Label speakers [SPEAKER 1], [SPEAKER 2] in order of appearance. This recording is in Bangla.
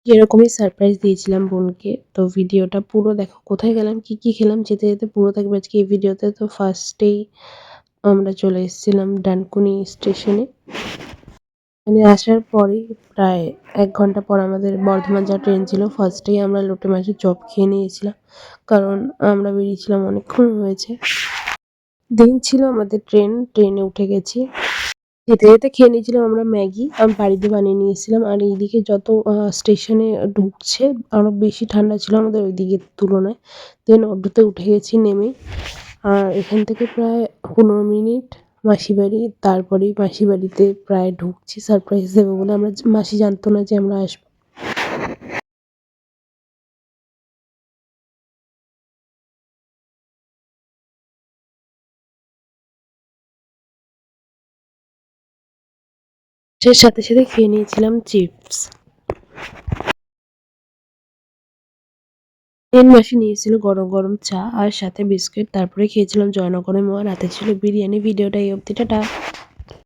[SPEAKER 1] এরকমই সারপ্রাইজ দিয়েছিলাম বোনকে। তো ভিডিওটা পুরো দেখো। কোথায় গেলাম, কি, কি খেলাম যেতে, যেতে পুরো থাকবে আজকে এই ভিডিওতে। তো ফার্স্টেই আমরা চলে এসেছিলাম ডানকুনি স্টেশনে। এখানে আসার পরেই প্রায় ১ ঘন্টা পর আমাদের বর্ধমান যাওয়ার ট্রেন ছিল। ফার্স্টেই আমরা লোটে মাছের চপ খেয়ে নিয়েছিলাম। কারণ আমরা বেরিয়েছিলাম অনেকক্ষণ হয়েছে। দিন ছিল আমাদের ট্রেনে উঠে গেছি। যেতে, যেতে খেয়ে নিয়েছিলাম আমরা ম্যাগি। আমি বাড়িতে বানিয়ে নিয়ে এসেছিলাম। আর এইদিকে যত স্টেশনে ঢুকছে আরো বেশি ঠান্ডা ছিল আমাদের ওইদিকের তুলনায়। দেন অটোতে উঠে গেছি নেমে। আর এখান থেকে প্রায় ১৫ মিনিট মাসির বাড়ি। তারপরেই মাসির বাড়িতে প্রায় ঢুকছি সারপ্রাইজ দেবে বলে। মাসি জানতো না যে আমরা আসবো। সে সাথে, সাথে খেয়ে নিয়েছিলাম চিপস। দেন মাসি নিয়ে এসেছিল গরম, গরম চা আর সাথে বিস্কিট। তারপরে খেয়েছিলাম জয়নগরের মোয়া। রাতে ছিল বিরিয়ানি। ভিডিওটা এই অবধি। টাটা।